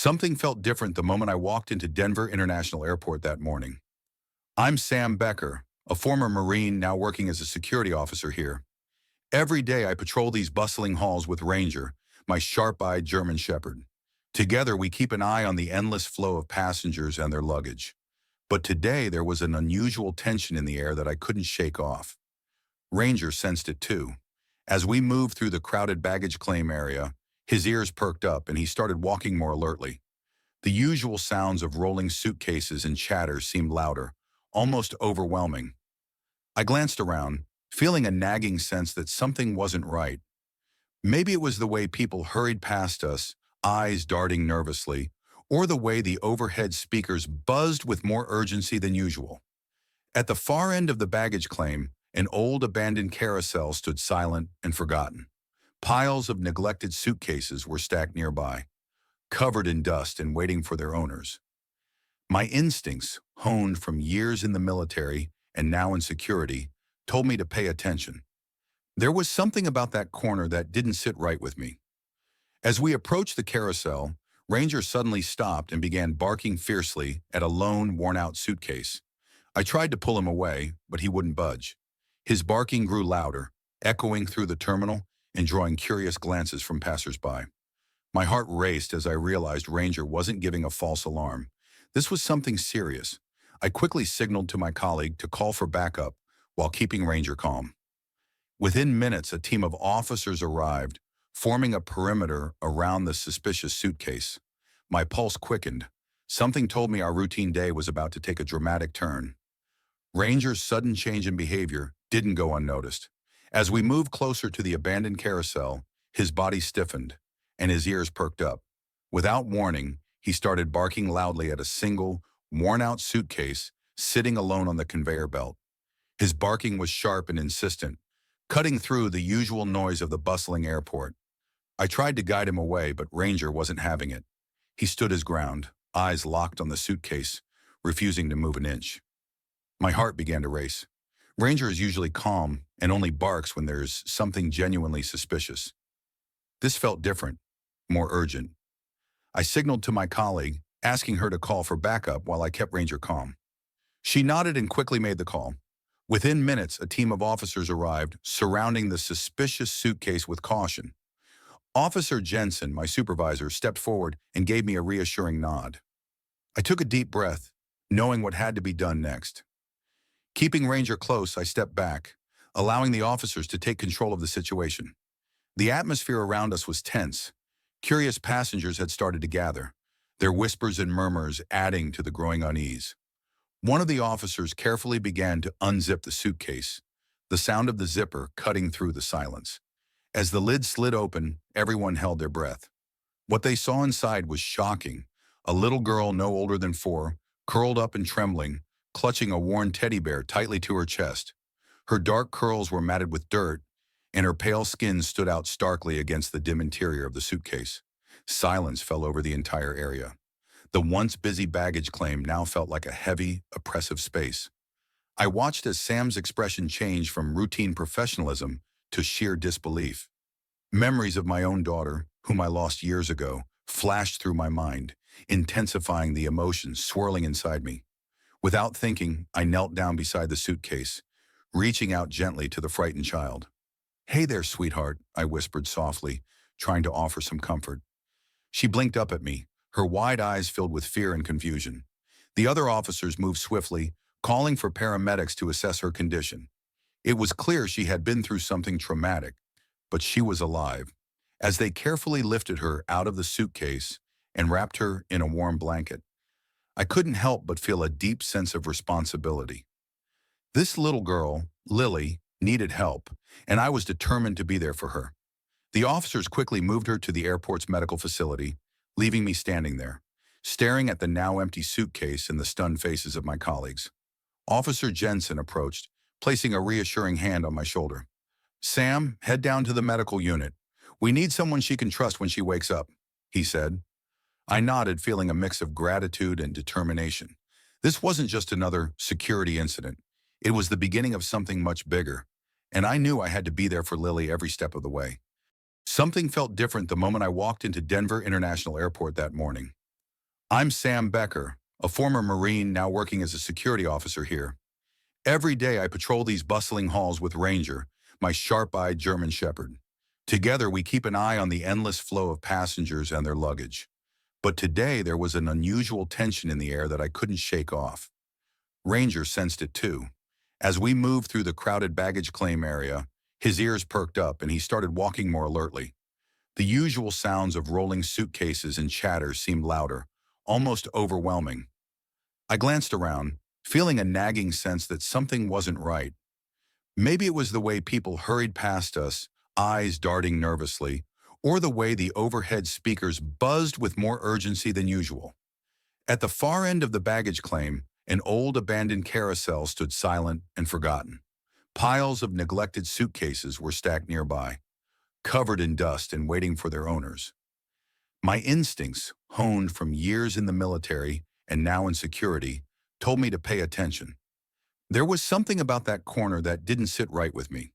Something felt different the moment I walked into Denver International Airport that morning. I'm Sam Becker, a former Marine now working as a security officer here. Every day I patrol these bustling halls with Ranger, my sharp-eyed German Shepherd. Together we keep an eye on the endless flow of passengers and their luggage. But today there was an unusual tension in the air that I couldn't shake off. Ranger sensed it too. As we moved through the crowded baggage claim area, his ears perked up and he started walking more alertly. The usual sounds of rolling suitcases and chatter seemed louder, almost overwhelming. I glanced around, feeling a nagging sense that something wasn't right. Maybe it was the way people hurried past us, eyes darting nervously, or the way the overhead speakers buzzed with more urgency than usual. At the far end of the baggage claim, an old abandoned carousel stood silent and forgotten. Piles of neglected suitcases were stacked nearby, covered in dust and waiting for their owners. My instincts, honed from years in the military and now in security, told me to pay attention. There was something about that corner that didn't sit right with me. As we approached the carousel, Ranger suddenly stopped and began barking fiercely at a lone, worn-out suitcase. I tried to pull him away, but he wouldn't budge. His barking grew louder, echoing through the terminal and drawing curious glances from passers-by. My heart raced as I realized Ranger wasn't giving a false alarm. This was something serious. I quickly signaled to my colleague to call for backup while keeping Ranger calm. Within minutes, a team of officers arrived, forming a perimeter around the suspicious suitcase. My pulse quickened. Something told me our routine day was about to take a dramatic turn. Ranger's sudden change in behavior didn't go unnoticed. As we moved closer to the abandoned carousel, his body stiffened and his ears perked up. Without warning, he started barking loudly at a single, worn-out suitcase sitting alone on the conveyor belt. His barking was sharp and insistent, cutting through the usual noise of the bustling airport. I tried to guide him away, but Ranger wasn't having it. He stood his ground, eyes locked on the suitcase, refusing to move an inch. My heart began to race. Ranger is usually calm and only barks when there's something genuinely suspicious. This felt different, more urgent. I signaled to my colleague, asking her to call for backup while I kept Ranger calm. She nodded and quickly made the call. Within minutes, a team of officers arrived, surrounding the suspicious suitcase with caution. Officer Jensen, my supervisor, stepped forward and gave me a reassuring nod. I took a deep breath, knowing what had to be done next. Keeping Ranger close, I stepped back, allowing the officers to take control of the situation. The atmosphere around us was tense. Curious passengers had started to gather, their whispers and murmurs adding to the growing unease. One of the officers carefully began to unzip the suitcase, the sound of the zipper cutting through the silence. As the lid slid open, everyone held their breath. What they saw inside was shocking. A little girl no older than 4, curled up and trembling, clutching a worn teddy bear tightly to her chest. Her dark curls were matted with dirt, and her pale skin stood out starkly against the dim interior of the suitcase. Silence fell over the entire area. The once busy baggage claim now felt like a heavy, oppressive space. I watched as Sam's expression changed from routine professionalism to sheer disbelief. Memories of my own daughter, whom I lost years ago, flashed through my mind, intensifying the emotions swirling inside me. Without thinking, I knelt down beside the suitcase, reaching out gently to the frightened child. "Hey there, sweetheart," I whispered softly, trying to offer some comfort. She blinked up at me, her wide eyes filled with fear and confusion. The other officers moved swiftly, calling for paramedics to assess her condition. It was clear she had been through something traumatic, but she was alive. As they carefully lifted her out of the suitcase and wrapped her in a warm blanket, I couldn't help but feel a deep sense of responsibility. This little girl, Lily, needed help, and I was determined to be there for her. The officers quickly moved her to the airport's medical facility, leaving me standing there, staring at the now empty suitcase and the stunned faces of my colleagues. Officer Jensen approached, placing a reassuring hand on my shoulder. "Sam, head down to the medical unit. We need someone she can trust when she wakes up," he said. I nodded, feeling a mix of gratitude and determination. This wasn't just another security incident. It was the beginning of something much bigger, and I knew I had to be there for Lily every step of the way. Something felt different the moment I walked into Denver International Airport that morning. I'm Sam Becker, a former Marine now working as a security officer here. Every day I patrol these bustling halls with Ranger, my sharp-eyed German Shepherd. Together we keep an eye on the endless flow of passengers and their luggage. But today there was an unusual tension in the air that I couldn't shake off. Ranger sensed it too. As we moved through the crowded baggage claim area, his ears perked up and he started walking more alertly. The usual sounds of rolling suitcases and chatter seemed louder, almost overwhelming. I glanced around, feeling a nagging sense that something wasn't right. Maybe it was the way people hurried past us, eyes darting nervously, or the way the overhead speakers buzzed with more urgency than usual. At the far end of the baggage claim, an old abandoned carousel stood silent and forgotten. Piles of neglected suitcases were stacked nearby, covered in dust and waiting for their owners. My instincts, honed from years in the military and now in security, told me to pay attention. There was something about that corner that didn't sit right with me.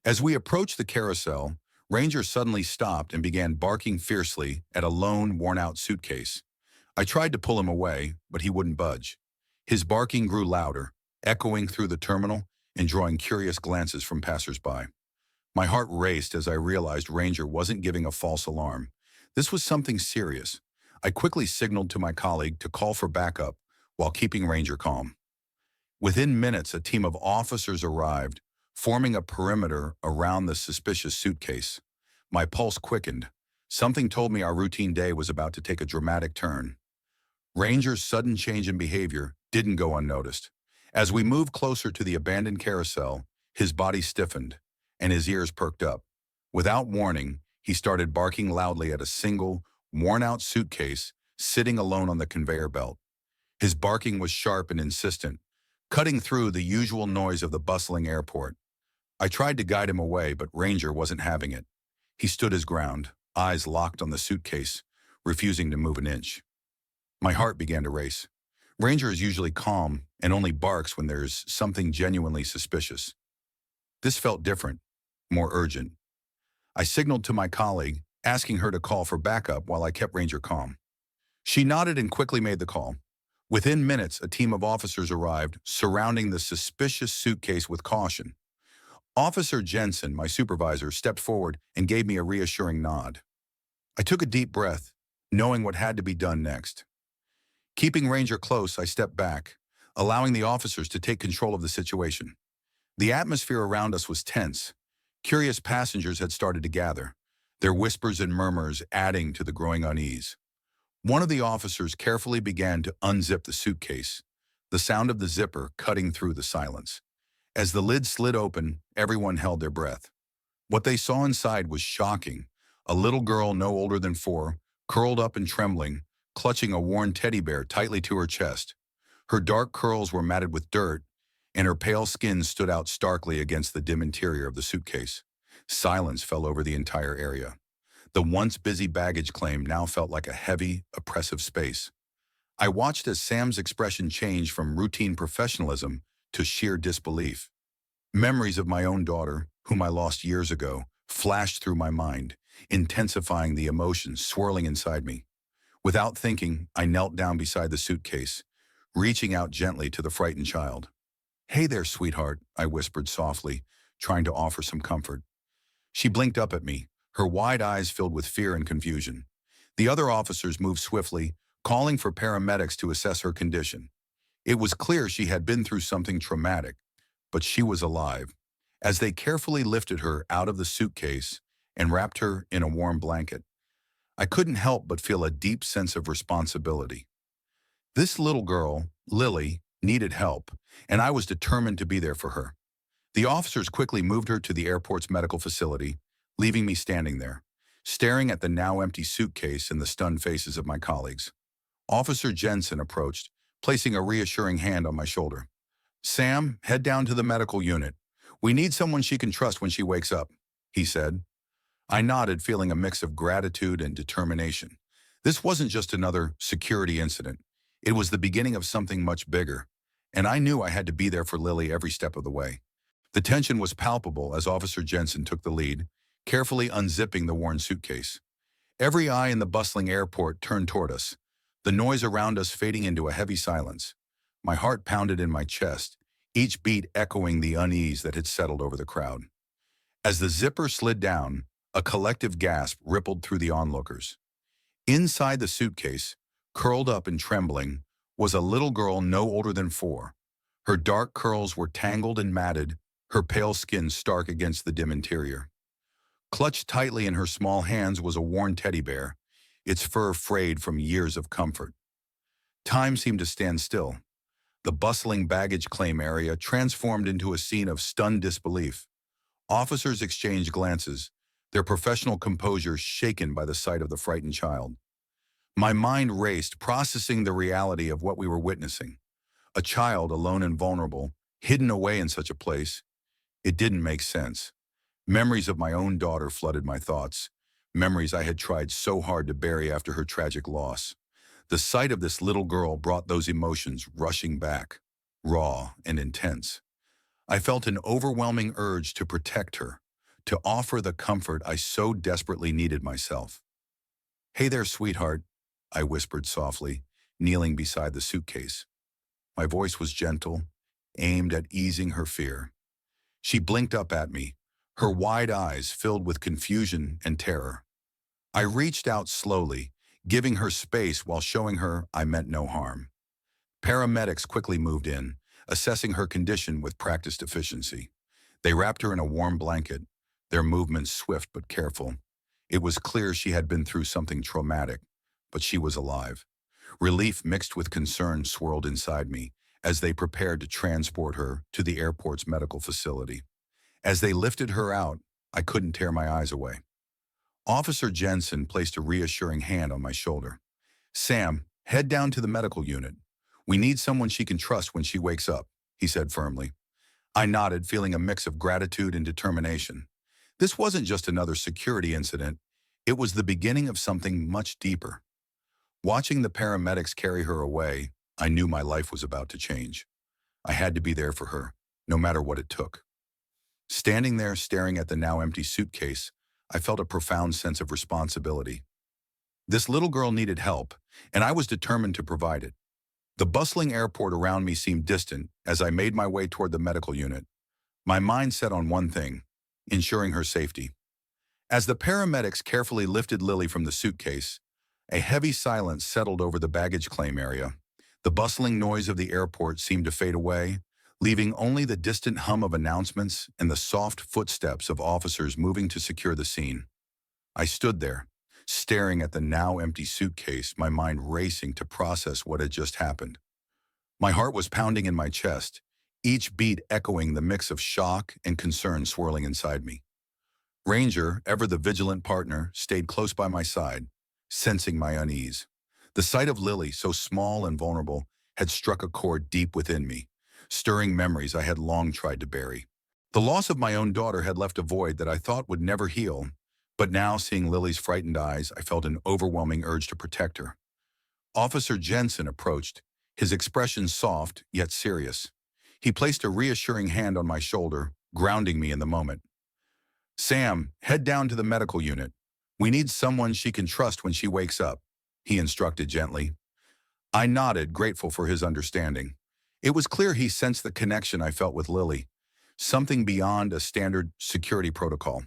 As we approached the carousel, Ranger suddenly stopped and began barking fiercely at a lone, worn-out suitcase. I tried to pull him away, but he wouldn't budge. His barking grew louder, echoing through the terminal and drawing curious glances from passers-by. My heart raced as I realized Ranger wasn't giving a false alarm. This was something serious. I quickly signaled to my colleague to call for backup while keeping Ranger calm. Within minutes, a team of officers arrived, forming a perimeter around the suspicious suitcase. My pulse quickened. Something told me our routine day was about to take a dramatic turn. Ranger's sudden change in behavior didn't go unnoticed. As we moved closer to the abandoned carousel, his body stiffened and his ears perked up. Without warning, he started barking loudly at a single, worn-out suitcase sitting alone on the conveyor belt. His barking was sharp and insistent, cutting through the usual noise of the bustling airport. I tried to guide him away, but Ranger wasn't having it. He stood his ground, eyes locked on the suitcase, refusing to move an inch. My heart began to race. Ranger is usually calm and only barks when there's something genuinely suspicious. This felt different, more urgent. I signaled to my colleague, asking her to call for backup while I kept Ranger calm. She nodded and quickly made the call. Within minutes, a team of officers arrived, surrounding the suspicious suitcase with caution. Officer Jensen, my supervisor, stepped forward and gave me a reassuring nod. I took a deep breath, knowing what had to be done next. Keeping Ranger close, I stepped back, allowing the officers to take control of the situation. The atmosphere around us was tense. Curious passengers had started to gather, their whispers and murmurs adding to the growing unease. One of the officers carefully began to unzip the suitcase, the sound of the zipper cutting through the silence. As the lid slid open, everyone held their breath. What they saw inside was shocking. A little girl no older than 4, curled up and trembling, clutching a worn teddy bear tightly to her chest. Her dark curls were matted with dirt, and her pale skin stood out starkly against the dim interior of the suitcase. Silence fell over the entire area. The once busy baggage claim now felt like a heavy, oppressive space. I watched as Sam's expression changed from routine professionalism to sheer disbelief. Memories of my own daughter, whom I lost years ago, flashed through my mind, intensifying the emotions swirling inside me. Without thinking, I knelt down beside the suitcase, reaching out gently to the frightened child. "Hey there, sweetheart," I whispered softly, trying to offer some comfort. She blinked up at me, her wide eyes filled with fear and confusion. The other officers moved swiftly, calling for paramedics to assess her condition. It was clear she had been through something traumatic, but she was alive. As they carefully lifted her out of the suitcase and wrapped her in a warm blanket, I couldn't help but feel a deep sense of responsibility. This little girl, Lily, needed help, and I was determined to be there for her. The officers quickly moved her to the airport's medical facility, leaving me standing there, staring at the now empty suitcase and the stunned faces of my colleagues. Officer Jensen approached, placing a reassuring hand on my shoulder. "Sam, head down to the medical unit. We need someone she can trust when she wakes up," he said. I nodded, feeling a mix of gratitude and determination. This wasn't just another security incident. It was the beginning of something much bigger, and I knew I had to be there for Lily every step of the way. The tension was palpable as Officer Jensen took the lead, carefully unzipping the worn suitcase. Every eye in the bustling airport turned toward us, the noise around us fading into a heavy silence. My heart pounded in my chest, each beat echoing the unease that had settled over the crowd. As the zipper slid down, a collective gasp rippled through the onlookers. Inside the suitcase, curled up and trembling, was a little girl no older than 4. Her dark curls were tangled and matted, her pale skin stark against the dim interior. Clutched tightly in her small hands was a worn teddy bear, its fur frayed from years of comfort. Time seemed to stand still. The bustling baggage claim area transformed into a scene of stunned disbelief. Officers exchanged glances, their professional composure shaken by the sight of the frightened child. My mind raced, processing the reality of what we were witnessing. A child, alone and vulnerable, hidden away in such a place. It didn't make sense. Memories of my own daughter flooded my thoughts, memories I had tried so hard to bury after her tragic loss. The sight of this little girl brought those emotions rushing back, raw and intense. I felt an overwhelming urge to protect her, to offer the comfort I so desperately needed myself. "Hey there, sweetheart," I whispered softly, kneeling beside the suitcase. My voice was gentle, aimed at easing her fear. She blinked up at me, her wide eyes filled with confusion and terror. I reached out slowly, giving her space while showing her I meant no harm. Paramedics quickly moved in, assessing her condition with practiced efficiency. They wrapped her in a warm blanket, their movements swift but careful. It was clear she had been through something traumatic, but she was alive. Relief mixed with concern swirled inside me as they prepared to transport her to the airport's medical facility. As they lifted her out, I couldn't tear my eyes away. Officer Jensen placed a reassuring hand on my shoulder. "Sam, head down to the medical unit. We need someone she can trust when she wakes up," he said firmly. I nodded, feeling a mix of gratitude and determination. This wasn't just another security incident. It was the beginning of something much deeper. Watching the paramedics carry her away, I knew my life was about to change. I had to be there for her, no matter what it took. Standing there staring at the now empty suitcase, I felt a profound sense of responsibility. This little girl needed help, and I was determined to provide it. The bustling airport around me seemed distant as I made my way toward the medical unit, my mind set on one thing: ensuring her safety. As the paramedics carefully lifted Lily from the suitcase, a heavy silence settled over the baggage claim area. The bustling noise of the airport seemed to fade away, leaving only the distant hum of announcements and the soft footsteps of officers moving to secure the scene. I stood there, staring at the now empty suitcase, my mind racing to process what had just happened. My heart was pounding in my chest, each beat echoing the mix of shock and concern swirling inside me. Ranger, ever the vigilant partner, stayed close by my side, sensing my unease. The sight of Lily, so small and vulnerable, had struck a chord deep within me, stirring memories I had long tried to bury. The loss of my own daughter had left a void that I thought would never heal, but now, seeing Lily's frightened eyes, I felt an overwhelming urge to protect her. Officer Jensen approached, his expression soft yet serious. He placed a reassuring hand on my shoulder, grounding me in the moment. "Sam, head down to the medical unit. We need someone she can trust when she wakes up," he instructed gently. I nodded, grateful for his understanding. It was clear he sensed the connection I felt with Lily, something beyond a standard security protocol.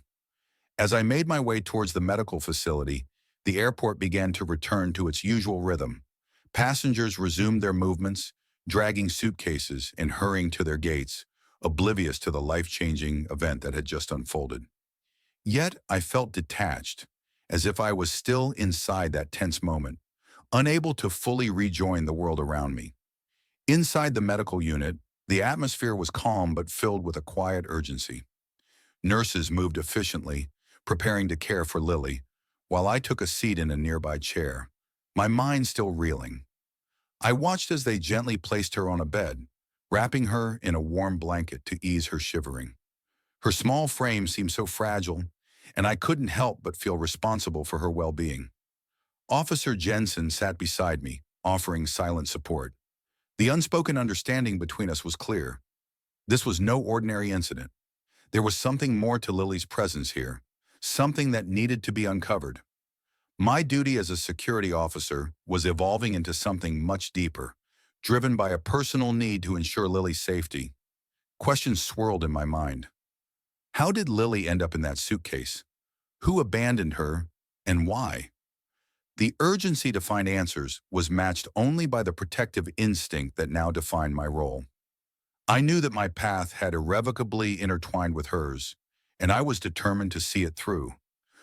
As I made my way towards the medical facility, the airport began to return to its usual rhythm. Passengers resumed their movements, dragging suitcases and hurrying to their gates, oblivious to the life-changing event that had just unfolded. Yet I felt detached, as if I was still inside that tense moment, unable to fully rejoin the world around me. Inside the medical unit, the atmosphere was calm but filled with a quiet urgency. Nurses moved efficiently, preparing to care for Lily, while I took a seat in a nearby chair, my mind still reeling. I watched as they gently placed her on a bed, wrapping her in a warm blanket to ease her shivering. Her small frame seemed so fragile, and I couldn't help but feel responsible for her well-being. Officer Jensen sat beside me, offering silent support. The unspoken understanding between us was clear. This was no ordinary incident. There was something more to Lily's presence here, something that needed to be uncovered. My duty as a security officer was evolving into something much deeper, driven by a personal need to ensure Lily's safety. Questions swirled in my mind. How did Lily end up in that suitcase? Who abandoned her, and why? The urgency to find answers was matched only by the protective instinct that now defined my role. I knew that my path had irrevocably intertwined with hers, and I was determined to see it through,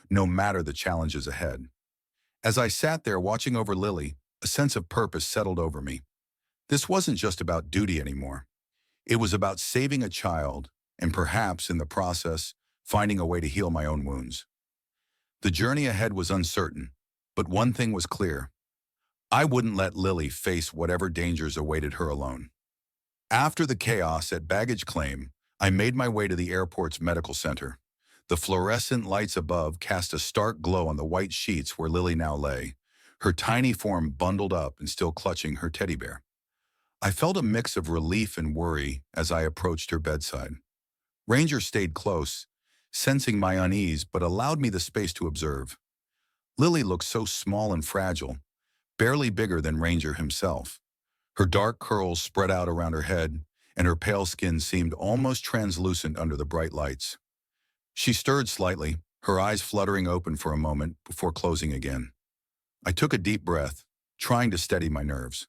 no matter the challenges ahead. As I sat there watching over Lily, a sense of purpose settled over me. This wasn't just about duty anymore. It was about saving a child, and perhaps, in the process, finding a way to heal my own wounds. The journey ahead was uncertain, but one thing was clear. I wouldn't let Lily face whatever dangers awaited her alone. After the chaos at baggage claim, I made my way to the airport's medical center. The fluorescent lights above cast a stark glow on the white sheets where Lily now lay, her tiny form bundled up and still clutching her teddy bear. I felt a mix of relief and worry as I approached her bedside. Ranger stayed close, sensing my unease but allowed me the space to observe. Lily looked so small and fragile, barely bigger than Ranger himself. Her dark curls spread out around her head, and her pale skin seemed almost translucent under the bright lights. She stirred slightly, her eyes fluttering open for a moment before closing again. I took a deep breath, trying to steady my nerves.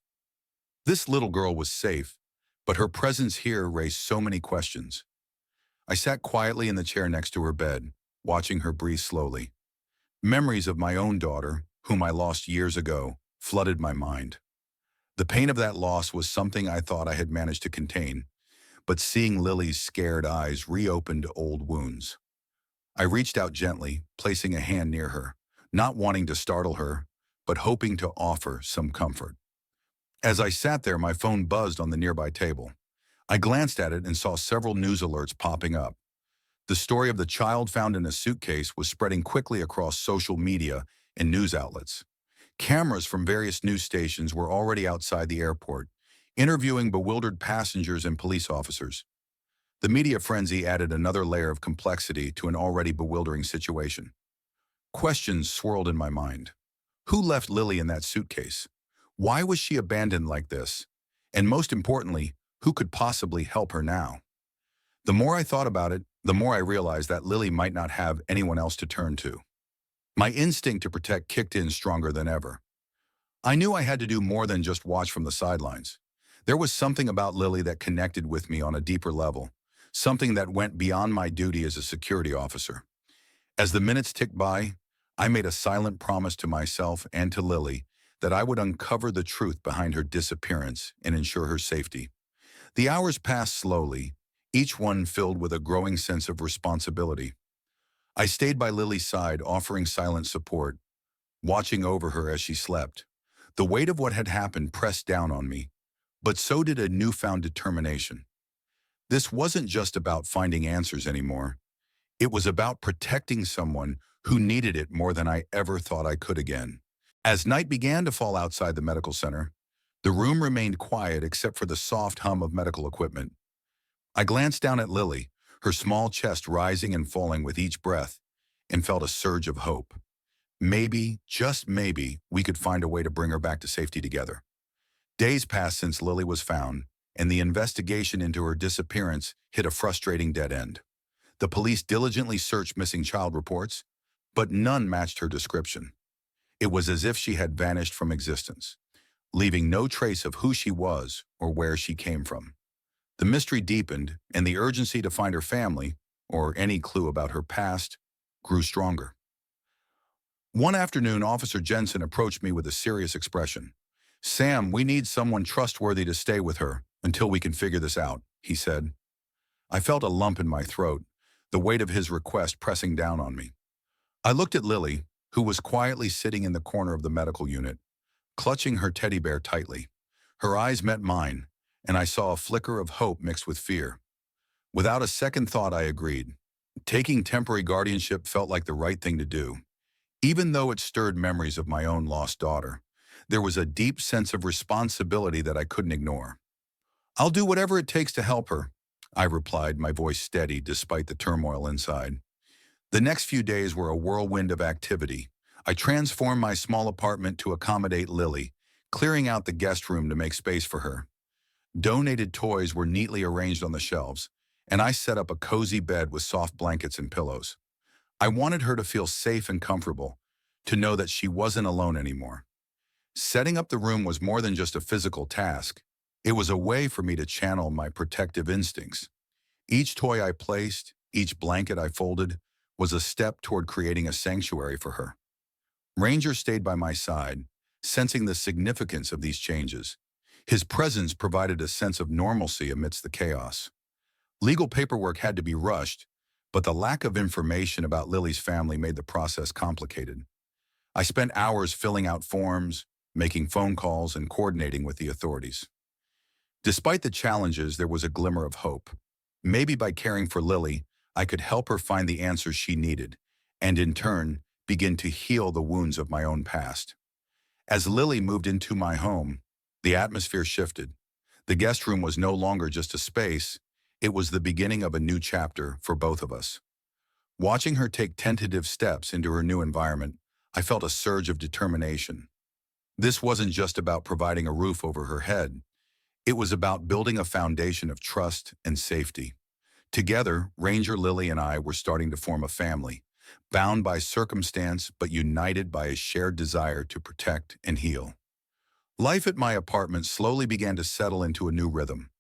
This little girl was safe, but her presence here raised so many questions. I sat quietly in the chair next to her bed, watching her breathe slowly. Memories of my own daughter, whom I lost years ago, flooded my mind. The pain of that loss was something I thought I had managed to contain, but seeing Lily's scared eyes reopened old wounds. I reached out gently, placing a hand near her, not wanting to startle her, but hoping to offer some comfort. As I sat there, my phone buzzed on the nearby table. I glanced at it and saw several news alerts popping up. The story of the child found in a suitcase was spreading quickly across social media and news outlets. Cameras from various news stations were already outside the airport, interviewing bewildered passengers and police officers. The media frenzy added another layer of complexity to an already bewildering situation. Questions swirled in my mind. Who left Lily in that suitcase? Why was she abandoned like this? And most importantly, who could possibly help her now? The more I thought about it, the more I realized that Lily might not have anyone else to turn to. My instinct to protect kicked in stronger than ever. I knew I had to do more than just watch from the sidelines. There was something about Lily that connected with me on a deeper level, something that went beyond my duty as a security officer. As the minutes ticked by, I made a silent promise to myself and to Lily that I would uncover the truth behind her disappearance and ensure her safety. The hours passed slowly, each one filled with a growing sense of responsibility. I stayed by Lily's side, offering silent support, watching over her as she slept. The weight of what had happened pressed down on me, but so did a newfound determination. This wasn't just about finding answers anymore. It was about protecting someone who needed it more than I ever thought I could again. As night began to fall outside the medical center, the room remained quiet except for the soft hum of medical equipment. I glanced down at Lily, her small chest rising and falling with each breath, and felt a surge of hope. Maybe, just maybe, we could find a way to bring her back to safety together. Days passed since Lily was found, and the investigation into her disappearance hit a frustrating dead end. The police diligently searched missing child reports, but none matched her description. It was as if she had vanished from existence, leaving no trace of who she was or where she came from. The mystery deepened, and the urgency to find her family, or any clue about her past, grew stronger. One afternoon, Officer Jensen approached me with a serious expression. "Sam, we need someone trustworthy to stay with her until we can figure this out," he said. I felt a lump in my throat, the weight of his request pressing down on me. I looked at Lily, who was quietly sitting in the corner of the medical unit, clutching her teddy bear tightly. Her eyes met mine, and I saw a flicker of hope mixed with fear. Without a second thought, I agreed. Taking temporary guardianship felt like the right thing to do. Even though it stirred memories of my own lost daughter, there was a deep sense of responsibility that I couldn't ignore. "I'll do whatever it takes to help her," I replied, my voice steady despite the turmoil inside. The next few days were a whirlwind of activity. I transformed my small apartment to accommodate Lily, clearing out the guest room to make space for her. Donated toys were neatly arranged on the shelves, and I set up a cozy bed with soft blankets and pillows. I wanted her to feel safe and comfortable, to know that she wasn't alone anymore. Setting up the room was more than just a physical task. It was a way for me to channel my protective instincts. Each toy I placed, each blanket I folded, was a step toward creating a sanctuary for her. Ranger stayed by my side, sensing the significance of these changes. His presence provided a sense of normalcy amidst the chaos. Legal paperwork had to be rushed, but the lack of information about Lily's family made the process complicated. I spent hours filling out forms, making phone calls, and coordinating with the authorities. Despite the challenges, there was a glimmer of hope. Maybe by caring for Lily, I could help her find the answers she needed, and in turn, begin to heal the wounds of my own past. As Lily moved into my home, the atmosphere shifted. The guest room was no longer just a space, it was the beginning of a new chapter for both of us. Watching her take tentative steps into her new environment, I felt a surge of determination. This wasn't just about providing a roof over her head. It was about building a foundation of trust and safety. Together, Ranger, Lily, and I were starting to form a family, bound by circumstance but united by a shared desire to protect and heal. Life at my apartment slowly began to settle into a new rhythm.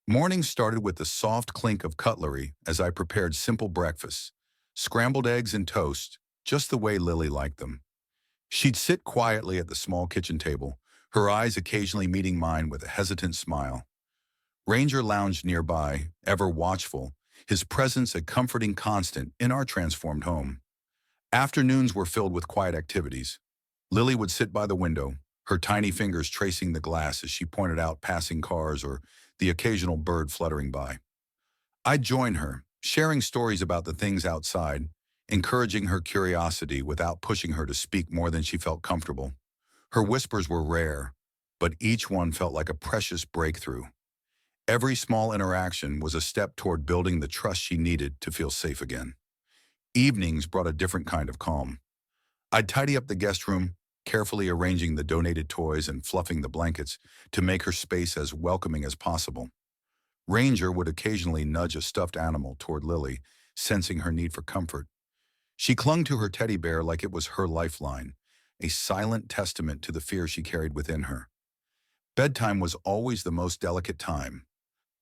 Mornings started with the soft clink of cutlery as I prepared simple breakfasts, scrambled eggs and toast, just the way Lily liked them. She'd sit quietly at the small kitchen table, her eyes occasionally meeting mine with a hesitant smile. Ranger lounged nearby, ever watchful, his presence a comforting constant in our transformed home. Afternoons were filled with quiet activities. Lily would sit by the window, her tiny fingers tracing the glass as she pointed out passing cars or the occasional bird fluttering by. I'd join her, sharing stories about the things outside, encouraging her curiosity without pushing her to speak more than she felt comfortable. Her whispers were rare, but each one felt like a precious breakthrough. Every small interaction was a step toward building the trust she needed to feel safe again. Evenings brought a different kind of calm. I'd tidy up the guest room, carefully arranging the donated toys and fluffing the blankets to make her space as welcoming as possible. Ranger would occasionally nudge a stuffed animal toward Lily, sensing her need for comfort. She clung to her teddy bear like it was her lifeline, a silent testament to the fear she carried within her. Bedtime was always the most delicate time.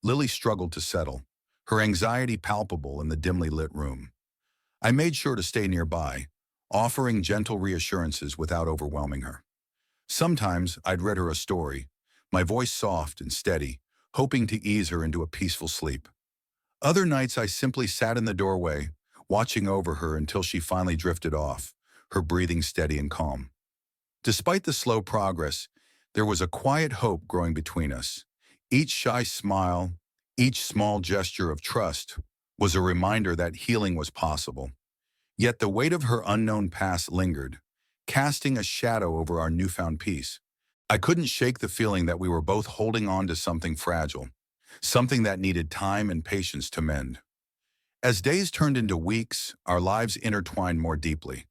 Lily struggled to settle, her anxiety palpable in the dimly lit room. I made sure to stay nearby, offering gentle reassurances without overwhelming her. Sometimes I'd read her a story, my voice soft and steady, hoping to ease her into a peaceful sleep. Other nights I simply sat in the doorway, watching over her until she finally drifted off, her breathing steady and calm. Despite the slow progress, there was a quiet hope growing between us. Each shy smile, each small gesture of trust was a reminder that healing was possible. Yet the weight of her unknown past lingered, casting a shadow over our newfound peace. I couldn't shake the feeling that we were both holding on to something fragile, something that needed time and patience to mend. As days turned into weeks, our lives intertwined more deeply.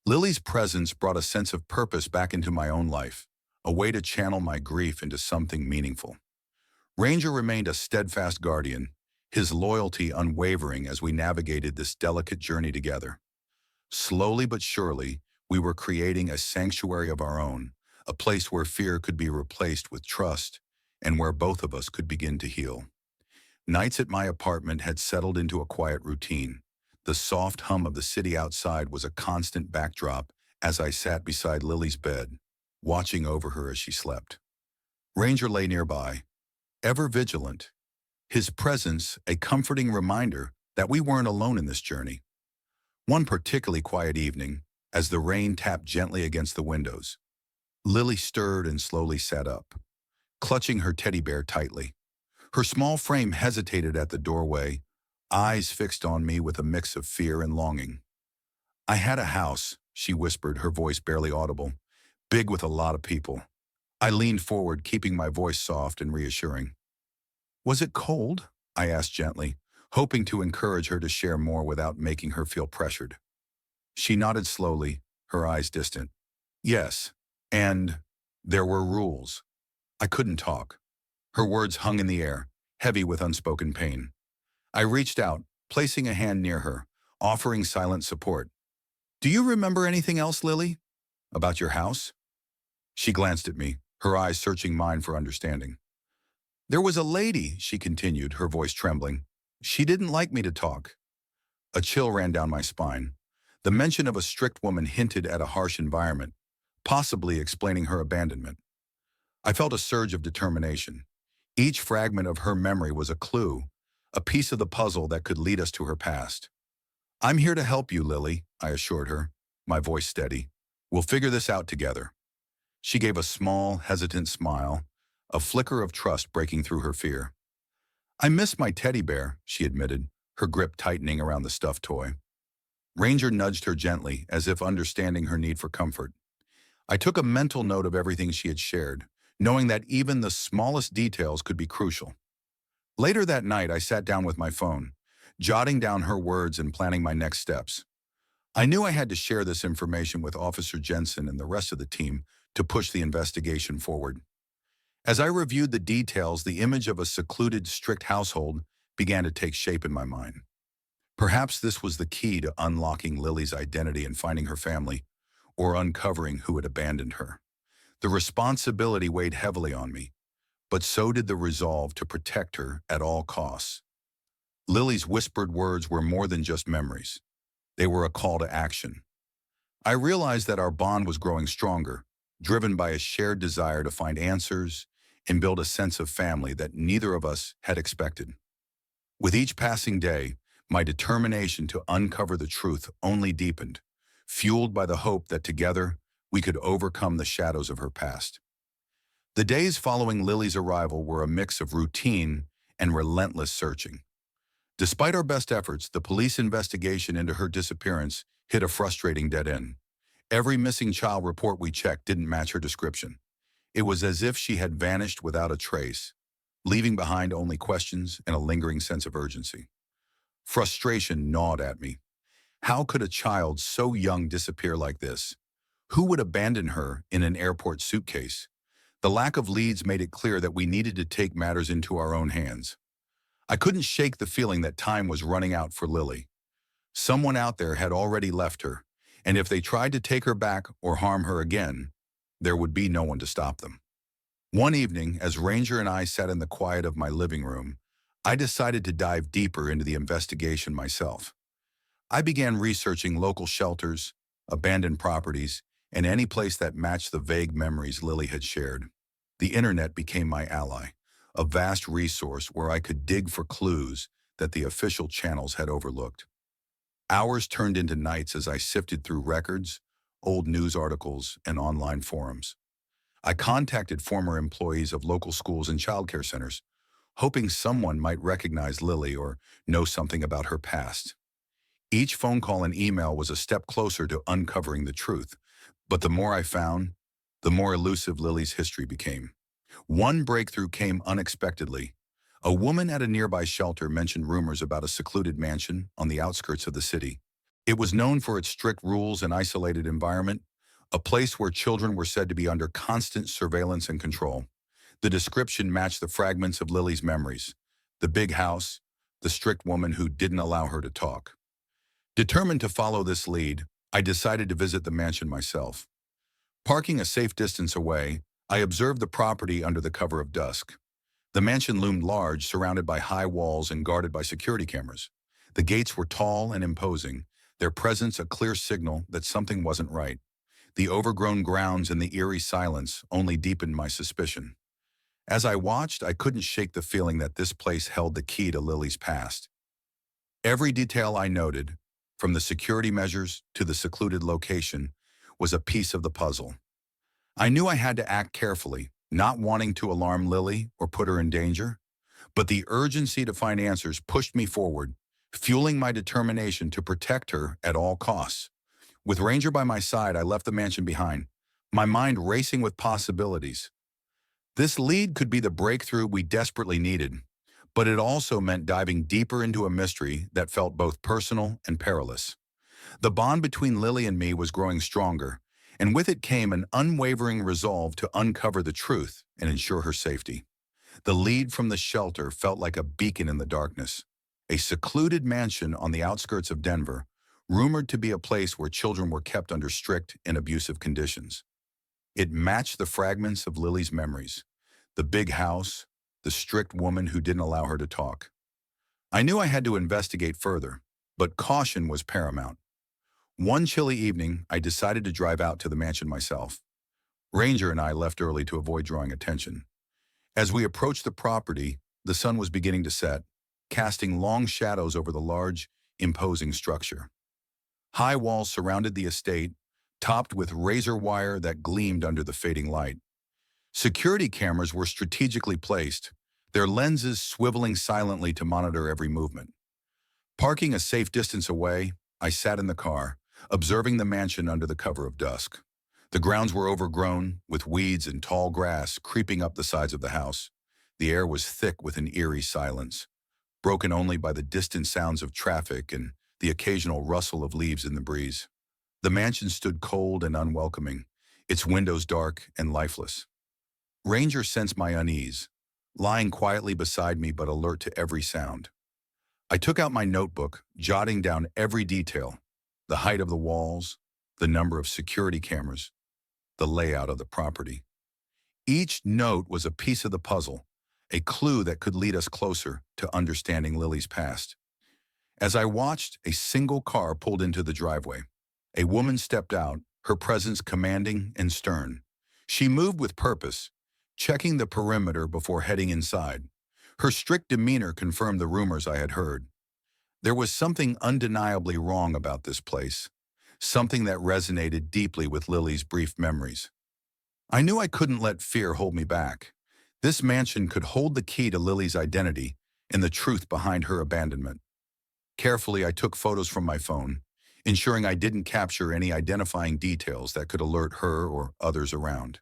Lily's presence brought a sense of purpose back into my own life, a way to channel my grief into something meaningful. Ranger remained a steadfast guardian, his loyalty unwavering as we navigated this delicate journey together. Slowly but surely, we were creating a sanctuary of our own, a place where fear could be replaced with trust, and where both of us could begin to heal. Nights at my apartment had settled into a quiet routine. The soft hum of the city outside was a constant backdrop as I sat beside Lily's bed, watching over her as she slept. Ranger lay nearby, ever vigilant, his presence a comforting reminder that we weren't alone in this journey. One particularly quiet evening, as the rain tapped gently against the windows, Lily stirred and slowly sat up, clutching her teddy bear tightly. Her small frame hesitated at the doorway, eyes fixed on me with a mix of fear and longing. "I had a house," she whispered, her voice barely audible, "big with a lot of people." I leaned forward, keeping my voice soft and reassuring. "Was it cold?" I asked gently, hoping to encourage her to share more without making her feel pressured. She nodded slowly, her eyes distant. Yes, and there were rules. I couldn't talk. Her words hung in the air, heavy with unspoken pain. I reached out, placing a hand near her, offering silent support. Do you remember anything else, Lily? About your house? She glanced at me, her eyes searching mine for understanding. There was a lady, she continued, her voice trembling. She didn't like me to talk. A chill ran down my spine. The mention of a strict woman hinted at a harsh environment, possibly explaining her abandonment. I felt a surge of determination. Each fragment of her memory was a clue, a piece of the puzzle that could lead us to her past. I'm here to help you, Lily, I assured her, my voice steady. We'll figure this out together. She gave a small, hesitant smile, a flicker of trust breaking through her fear. I miss my teddy bear, she admitted, her grip tightening around the stuffed toy. Ranger nudged her gently, as if understanding her need for comfort. I took a mental note of everything she had shared, knowing that even the smallest details could be crucial. Later that night, I sat down with my phone, jotting down her words and planning my next steps. I knew I had to share this information with Officer Jensen and the rest of the team to push the investigation forward. As I reviewed the details, the image of a secluded, strict household began to take shape in my mind. Perhaps this was the key to unlocking Lily's identity and finding her family, or uncovering who had abandoned her. The responsibility weighed heavily on me, but so did the resolve to protect her at all costs. Lily's whispered words were more than just memories. They were a call to action. I realized that our bond was growing stronger, driven by a shared desire to find answers and build a sense of family that neither of us had expected. With each passing day, my determination to uncover the truth only deepened, fueled by the hope that together we could overcome the shadows of her past. The days following Lily's arrival were a mix of routine and relentless searching. Despite our best efforts, the police investigation into her disappearance hit a frustrating dead end. Every missing child report we checked didn't match her description. It was as if she had vanished without a trace, leaving behind only questions and a lingering sense of urgency. Frustration gnawed at me. How could a child so young disappear like this? Who would abandon her in an airport suitcase? The lack of leads made it clear that we needed to take matters into our own hands. I couldn't shake the feeling that time was running out for Lily. Someone out there had already left her, and if they tried to take her back or harm her again, there would be no one to stop them. One evening, as Ranger and I sat in the quiet of my living room, I decided to dive deeper into the investigation myself. I began researching local shelters, abandoned properties, and any place that matched the vague memories Lily had shared. The internet became my ally, a vast resource where I could dig for clues that the official channels had overlooked. Hours turned into nights as I sifted through records, old news articles, and online forums. I contacted former employees of local schools and childcare centers, hoping someone might recognize Lily or know something about her past. Each phone call and email was a step closer to uncovering the truth, but the more I found, the more elusive Lily's history became. One breakthrough came unexpectedly. A woman at a nearby shelter mentioned rumors about a secluded mansion on the outskirts of the city. It was known for its strict rules and isolated environment, a place where children were said to be under constant surveillance and control. The description matched the fragments of Lily's memories: the big house, the strict woman who didn't allow her to talk. Determined to follow this lead, I decided to visit the mansion myself. Parking a safe distance away, I observed the property under the cover of dusk. The mansion loomed large, surrounded by high walls and guarded by security cameras. The gates were tall and imposing, their presence a clear signal that something wasn't right. The overgrown grounds and the eerie silence only deepened my suspicion. As I watched, I couldn't shake the feeling that this place held the key to Lily's past. Every detail I noted, from the security measures to the secluded location, was a piece of the puzzle. I knew I had to act carefully, not wanting to alarm Lily or put her in danger, but the urgency to find answers pushed me forward, fueling my determination to protect her at all costs. With Ranger by my side, I left the mansion behind, my mind racing with possibilities. This lead could be the breakthrough we desperately needed, but it also meant diving deeper into a mystery that felt both personal and perilous. The bond between Lily and me was growing stronger, and with it came an unwavering resolve to uncover the truth and ensure her safety. The lead from the shelter felt like a beacon in the darkness. A secluded mansion on the outskirts of Denver, rumored to be a place where children were kept under strict and abusive conditions. It matched the fragments of Lily's memories. The big house, the strict woman who didn't allow her to talk. I knew I had to investigate further, but caution was paramount. One chilly evening, I decided to drive out to the mansion myself. Ranger and I left early to avoid drawing attention. As we approached the property, the sun was beginning to set, casting long shadows over the large, imposing structure. High walls surrounded the estate, topped with razor wire that gleamed under the fading light. Security cameras were strategically placed, their lenses swiveling silently to monitor every movement. Parking a safe distance away, I sat in the car, observing the mansion under the cover of dusk. The grounds were overgrown, with weeds and tall grass creeping up the sides of the house. The air was thick with an eerie silence, broken only by the distant sounds of traffic and the occasional rustle of leaves in the breeze. The mansion stood cold and unwelcoming, its windows dark and lifeless. Ranger sensed my unease, lying quietly beside me but alert to every sound. I took out my notebook, jotting down every detail: the height of the walls, the number of security cameras, the layout of the property. Each note was a piece of the puzzle, a clue that could lead us closer to understanding Lily's past. As I watched, a single car pulled into the driveway. A woman stepped out, her presence commanding and stern. She moved with purpose, checking the perimeter before heading inside. Her strict demeanor confirmed the rumors I had heard. There was something undeniably wrong about this place, something that resonated deeply with Lily's brief memories. I knew I couldn't let fear hold me back. This mansion could hold the key to Lily's identity and the truth behind her abandonment. Carefully, I took photos from my phone, ensuring I didn't capture any identifying details that could alert her or others around.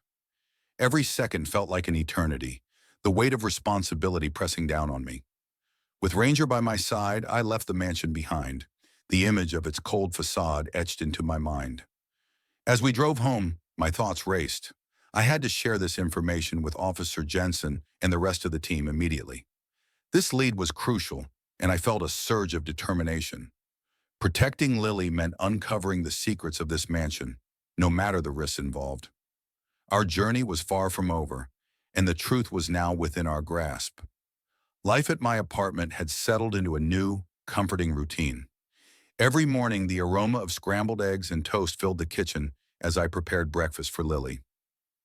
Every second felt like an eternity, the weight of responsibility pressing down on me. With Ranger by my side, I left the mansion behind, the image of its cold facade etched into my mind. As we drove home, my thoughts raced. I had to share this information with Officer Jensen and the rest of the team immediately. This lead was crucial, and I felt a surge of determination. Protecting Lily meant uncovering the secrets of this mansion, no matter the risks involved. Our journey was far from over, and the truth was now within our grasp. Life at my apartment had settled into a new, comforting routine. Every morning, the aroma of scrambled eggs and toast filled the kitchen as I prepared breakfast for Lily.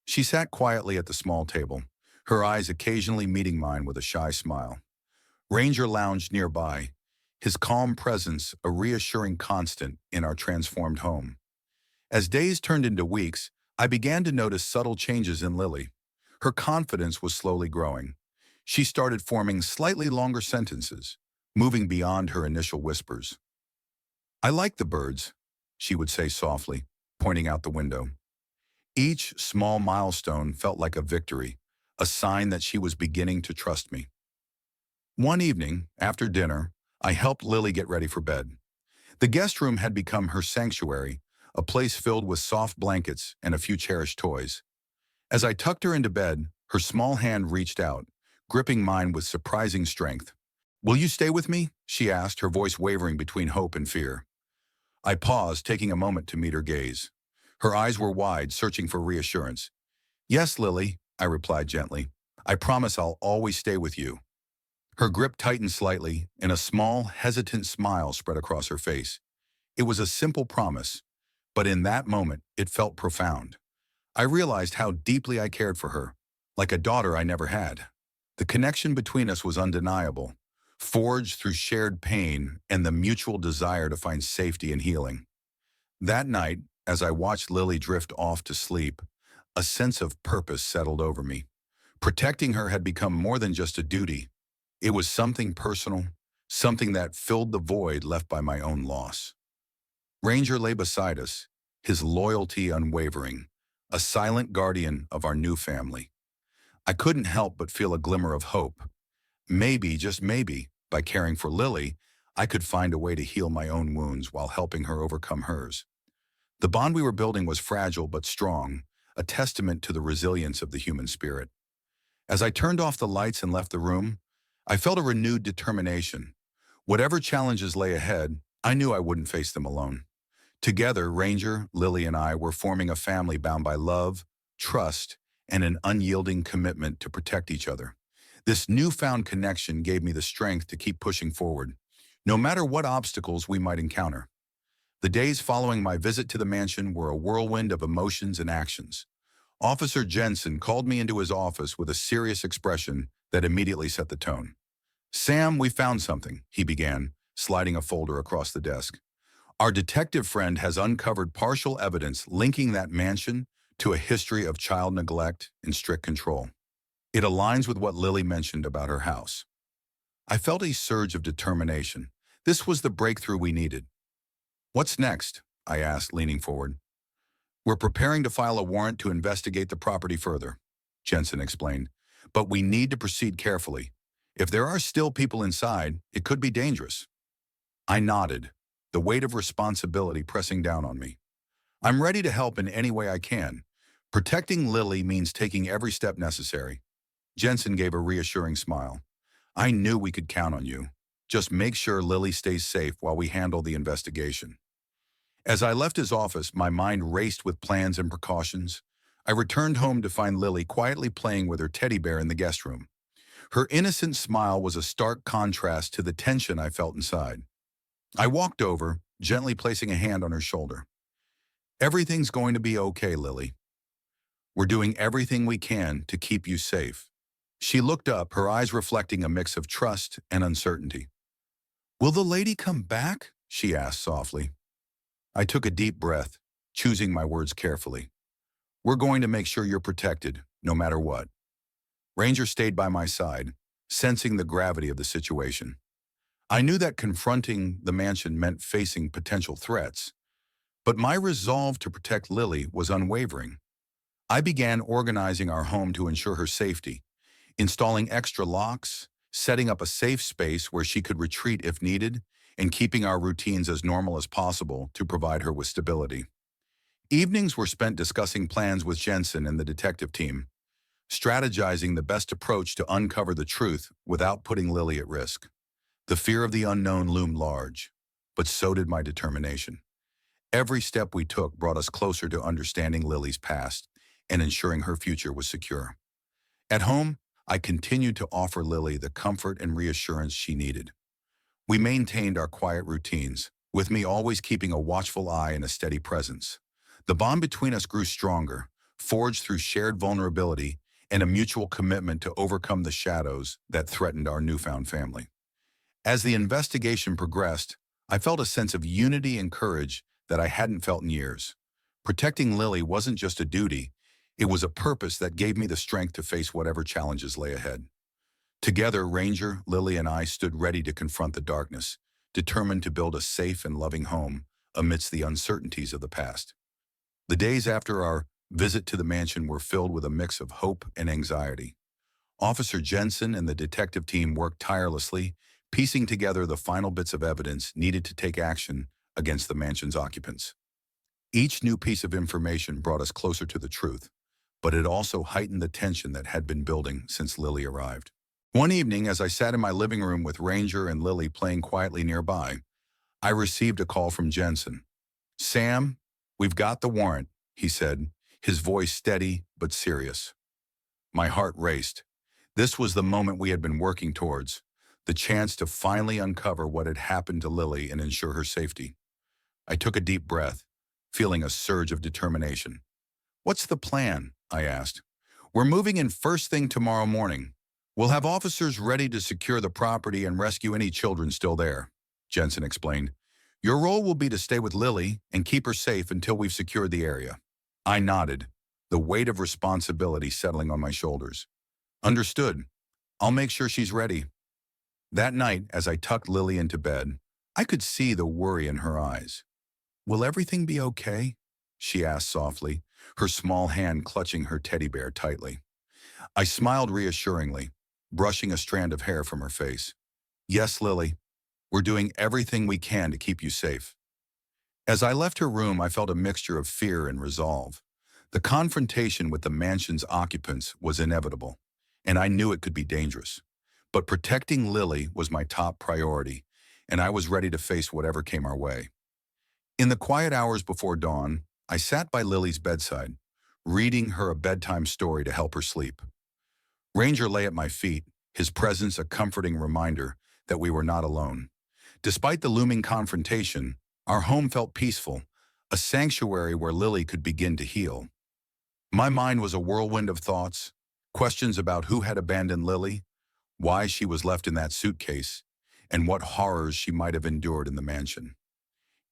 She sat quietly at the small table, her eyes occasionally meeting mine with a shy smile. Ranger lounged nearby, his calm presence a reassuring constant in our transformed home. As days turned into weeks, I began to notice subtle changes in Lily. Her confidence was slowly growing. She started forming slightly longer sentences, moving beyond her initial whispers. "I like the birds," she would say softly, pointing out the window. Each small milestone felt like a victory, a sign that she was beginning to trust me. One evening, after dinner, I helped Lily get ready for bed. The guest room had become her sanctuary, a place filled with soft blankets and a few cherished toys. As I tucked her into bed, her small hand reached out, gripping mine with surprising strength. "Will you stay with me?" she asked, her voice wavering between hope and fear. I paused, taking a moment to meet her gaze. Her eyes were wide, searching for reassurance. "Yes, Lily," I replied gently. "I promise I'll always stay with you." Her grip tightened slightly, and a small, hesitant smile spread across her face. It was a simple promise, but in that moment, it felt profound. I realized how deeply I cared for her, like a daughter I never had. The connection between us was undeniable, forged through shared pain and the mutual desire to find safety and healing. That night, as I watched Lily drift off to sleep, a sense of purpose settled over me. Protecting her had become more than just a duty. It was something personal, something that filled the void left by my own loss. Ranger lay beside us, his loyalty unwavering, a silent guardian of our new family. I couldn't help but feel a glimmer of hope. Maybe, just maybe, by caring for Lily, I could find a way to heal my own wounds while helping her overcome hers. The bond we were building was fragile but strong, a testament to the resilience of the human spirit. As I turned off the lights and left the room, I felt a renewed determination. Whatever challenges lay ahead, I knew I wouldn't face them alone. Together, Ranger, Lily, and I were forming a family bound by love, trust, and an unyielding commitment to protect each other. This newfound connection gave me the strength to keep pushing forward, no matter what obstacles we might encounter. The days following my visit to the mansion were a whirlwind of emotions and actions. Officer Jensen called me into his office with a serious expression that immediately set the tone. "Sam, we found something," he began, sliding a folder across the desk. "Our detective friend has uncovered partial evidence linking that mansion to a history of child neglect and strict control. It aligns with what Lily mentioned about her house." I felt a surge of determination. This was the breakthrough we needed. "What's next?" I asked, leaning forward. "We're preparing to file a warrant to investigate the property further," Jensen explained. "But we need to proceed carefully. If there are still people inside, it could be dangerous." I nodded, the weight of responsibility pressing down on me. "I'm ready to help in any way I can. Protecting Lily means taking every step necessary." Jensen gave a reassuring smile. "I knew we could count on you. Just make sure Lily stays safe while we handle the investigation." As I left his office, my mind raced with plans and precautions. I returned home to find Lily quietly playing with her teddy bear in the guest room. Her innocent smile was a stark contrast to the tension I felt inside. I walked over, gently placing a hand on her shoulder. "Everything's going to be okay, Lily. We're doing everything we can to keep you safe." She looked up, her eyes reflecting a mix of trust and uncertainty. "Will the lady come back?" she asked softly. I took a deep breath, choosing my words carefully. "We're going to make sure you're protected, no matter what." Ranger stayed by my side, sensing the gravity of the situation. I knew that confronting the mansion meant facing potential threats, but my resolve to protect Lily was unwavering. I began organizing our home to ensure her safety, installing extra locks, setting up a safe space where she could retreat if needed, and keeping our routines as normal as possible to provide her with stability. Evenings were spent discussing plans with Jensen and the detective team, strategizing the best approach to uncover the truth without putting Lily at risk. The fear of the unknown loomed large, but so did my determination. Every step we took brought us closer to understanding Lily's past and ensuring her future was secure. At home, I continued to offer Lily the comfort and reassurance she needed. We maintained our quiet routines, with me always keeping a watchful eye and a steady presence. The bond between us grew stronger, forged through shared vulnerability and a mutual commitment to overcome the shadows that threatened our newfound family. As the investigation progressed, I felt a sense of unity and courage that I hadn't felt in years. Protecting Lily wasn't just a duty, it was a purpose that gave me the strength to face whatever challenges lay ahead. Together, Ranger, Lily, and I stood ready to confront the darkness, determined to build a safe and loving home amidst the uncertainties of the past. The days after our visit to the mansion were filled with a mix of hope and anxiety. Officer Jensen and the detective team worked tirelessly, piecing together the final bits of evidence needed to take action against the mansion's occupants. Each new piece of information brought us closer to the truth, but it also heightened the tension that had been building since Lily arrived. One evening, as I sat in my living room with Ranger and Lily playing quietly nearby, I received a call from Jensen. "Sam, we've got the warrant," he said, his voice steady but serious. My heart raced. This was the moment we had been working towards, the chance to finally uncover what had happened to Lily and ensure her safety. I took a deep breath, feeling a surge of determination. "What's the plan?" I asked. "We're moving in first thing tomorrow morning. We'll have officers ready to secure the property and rescue any children still there," Jensen explained. "Your role will be to stay with Lily and keep her safe until we've secured the area." I nodded, the weight of responsibility settling on my shoulders. "Understood. I'll make sure she's ready." That night, as I tucked Lily into bed, I could see the worry in her eyes. "Will everything be okay?" she asked softly, her small hand clutching her teddy bear tightly. I smiled reassuringly, brushing a strand of hair from her face. "Yes, Lily. We're doing everything we can to keep you safe." As I left her room, I felt a mixture of fear and resolve. The confrontation with the mansion's occupants was inevitable, and I knew it could be dangerous. But protecting Lily was my top priority, and I was ready to face whatever came our way. In the quiet hours before dawn, I sat by Lily's bedside, reading her a bedtime story to help her sleep. Ranger lay at my feet, his presence a comforting reminder that we were not alone. Despite the looming confrontation, our home felt peaceful, a sanctuary where Lily could begin to heal. My mind was a whirlwind of thoughts, questions about who had abandoned Lily, why she was left in that suitcase, and what horrors she might have endured in the mansion.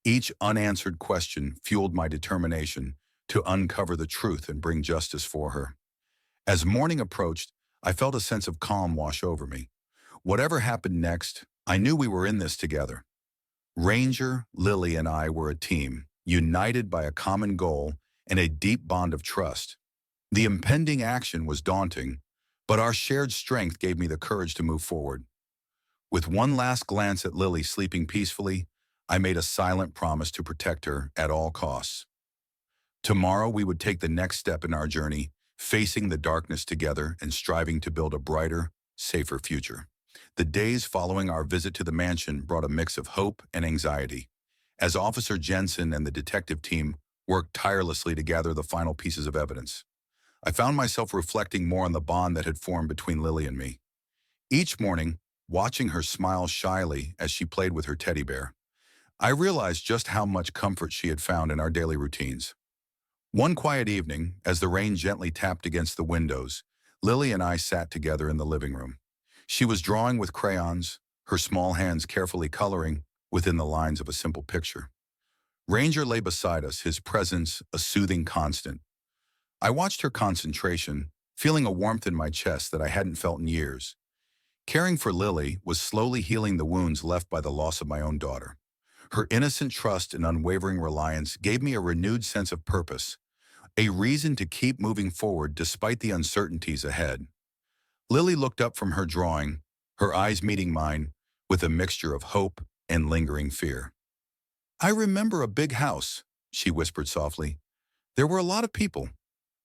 Each unanswered question fueled my determination to uncover the truth and bring justice for her. As morning approached, I felt a sense of calm wash over me. Whatever happened next, I knew we were in this together. Ranger, Lily, and I were a team, united by a common goal and a deep bond of trust. The impending action was daunting, but our shared strength gave me the courage to move forward. With one last glance at Lily sleeping peacefully, I made a silent promise to protect her at all costs. Tomorrow we would take the next step in our journey, facing the darkness together and striving to build a brighter, safer future. The days following our visit to the mansion brought a mix of hope and anxiety. As Officer Jensen and the detective team worked tirelessly to gather the final pieces of evidence, I found myself reflecting more on the bond that had formed between Lily and me. Each morning, watching her smile shyly as she played with her teddy bear, I realized just how much comfort she had found in our daily routines. One quiet evening, as the rain gently tapped against the windows, Lily and I sat together in the living room. She was drawing with crayons, her small hands carefully coloring within the lines of a simple picture. Ranger lay beside us, his presence a soothing constant. I watched her concentration, feeling a warmth in my chest that I hadn't felt in years. Caring for Lily was slowly healing the wounds left by the loss of my own daughter. Her innocent trust and unwavering reliance gave me a renewed sense of purpose, a reason to keep moving forward despite the uncertainties ahead. Lily looked up from her drawing, her eyes meeting mine, with a mixture of hope and lingering fear. "I remember a big house," she whispered softly. "There were a lot of people,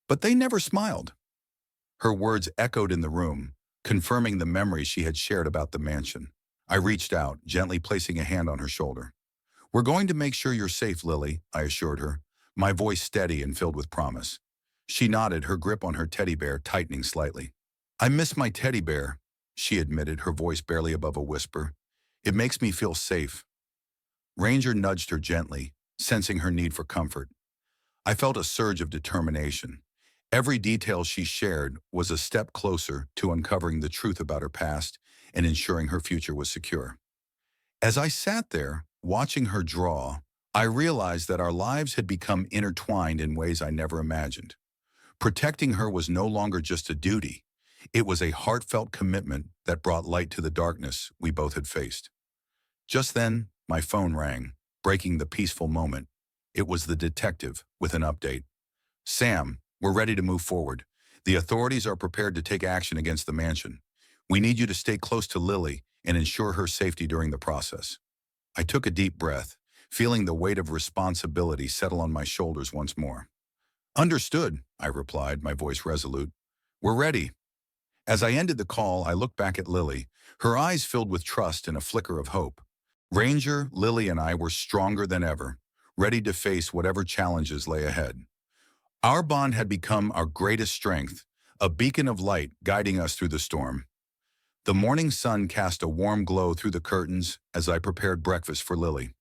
but they never smiled." Her words echoed in the room, confirming the memories she had shared about the mansion. I reached out, gently placing a hand on her shoulder. "We're going to make sure you're safe, Lily," I assured her, my voice steady and filled with promise. She nodded, her grip on her teddy bear tightening slightly. "I miss my teddy bear," she admitted, her voice barely above a whisper. "It makes me feel safe." Ranger nudged her gently, sensing her need for comfort. I felt a surge of determination. Every detail she shared was a step closer to uncovering the truth about her past and ensuring her future was secure. As I sat there, watching her draw, I realized that our lives had become intertwined in ways I never imagined. Protecting her was no longer just a duty. It was a heartfelt commitment that brought light to the darkness we both had faced. Just then, my phone rang, breaking the peaceful moment. It was the detective with an update. "Sam, we're ready to move forward. The authorities are prepared to take action against the mansion. We need you to stay close to Lily and ensure her safety during the process." I took a deep breath, feeling the weight of responsibility settle on my shoulders once more. "Understood," I replied, my voice resolute. "We're ready." As I ended the call, I looked back at Lily, her eyes filled with trust and a flicker of hope. Ranger, Lily, and I were stronger than ever, ready to face whatever challenges lay ahead. Our bond had become our greatest strength, a beacon of light guiding us through the storm. The morning sun cast a warm glow through the curtains as I prepared breakfast for Lily.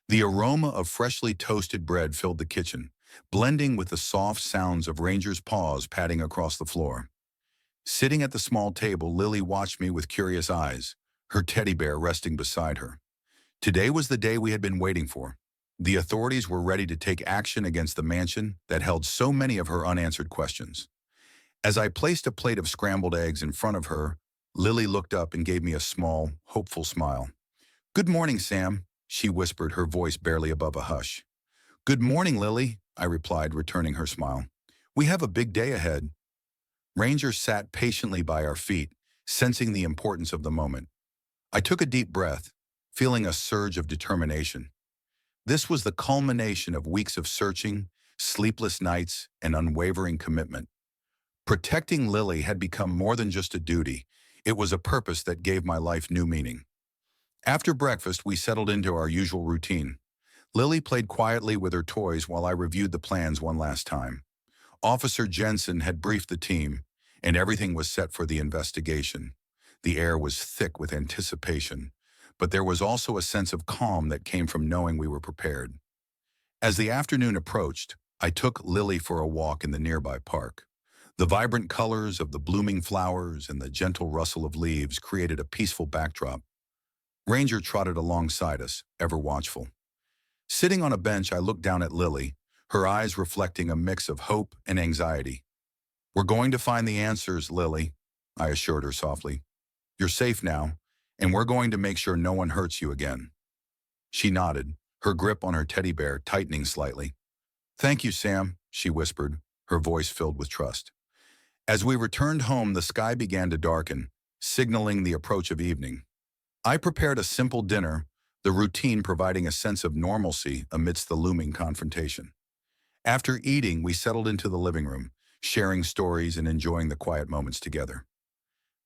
The aroma of freshly toasted bread filled the kitchen, blending with the soft sounds of Ranger's paws padding across the floor. Sitting at the small table, Lily watched me with curious eyes, her teddy bear resting beside her. Today was the day we had been waiting for. The authorities were ready to take action against the mansion that held so many of her unanswered questions. As I placed a plate of scrambled eggs in front of her, Lily looked up and gave me a small, hopeful smile. "Good morning, Sam," she whispered, her voice barely above a hush. "Good morning, Lily," I replied, returning her smile. "We have a big day ahead." Ranger sat patiently by our feet, sensing the importance of the moment. I took a deep breath, feeling a surge of determination. This was the culmination of weeks of searching, sleepless nights, and unwavering commitment. Protecting Lily had become more than just a duty. It was a purpose that gave my life new meaning. After breakfast, we settled into our usual routine. Lily played quietly with her toys while I reviewed the plans one last time. Officer Jensen had briefed the team, and everything was set for the investigation. The air was thick with anticipation, but there was also a sense of calm that came from knowing we were prepared. As the afternoon approached, I took Lily for a walk in the nearby park. The vibrant colors of the blooming flowers and the gentle rustle of leaves created a peaceful backdrop. Ranger trotted alongside us, ever watchful. Sitting on a bench, I looked down at Lily, her eyes reflecting a mix of hope and anxiety. "We're going to find the answers, Lily," I assured her softly. "You're safe now, and we're going to make sure no one hurts you again." She nodded, her grip on her teddy bear tightening slightly. "Thank you, Sam," she whispered, her voice filled with trust. As we returned home, the sky began to darken, signaling the approach of evening. I prepared a simple dinner, the routine providing a sense of normalcy amidst the looming confrontation. After eating, we settled into the living room, sharing stories and enjoying the quiet moments together.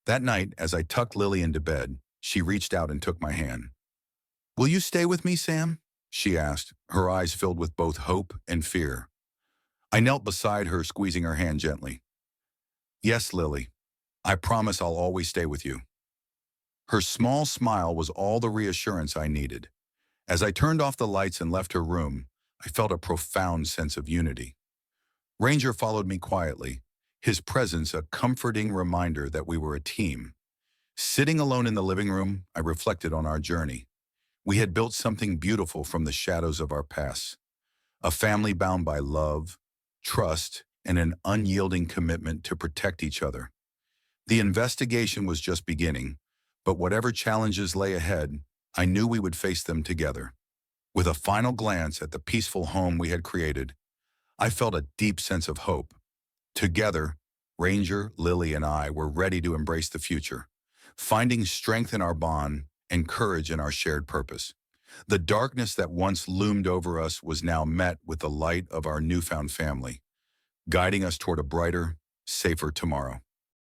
That night, as I tucked Lily into bed, she reached out and took my hand. "Will you stay with me, Sam?" she asked, her eyes filled with both hope and fear. I knelt beside her, squeezing her hand gently. "Yes, Lily. I promise I'll always stay with you." Her small smile was all the reassurance I needed. As I turned off the lights and left her room, I felt a profound sense of unity. Ranger followed me quietly, his presence a comforting reminder that we were a team. Sitting alone in the living room, I reflected on our journey. We had built something beautiful from the shadows of our past, a family bound by love, trust, and an unyielding commitment to protect each other. The investigation was just beginning, but whatever challenges lay ahead, I knew we would face them together. With a final glance at the peaceful home we had created, I felt a deep sense of hope. Together, Ranger, Lily, and I were ready to embrace the future, finding strength in our bond and courage in our shared purpose. The darkness that once loomed over us was now met with the light of our newfound family, guiding us toward a brighter, safer tomorrow.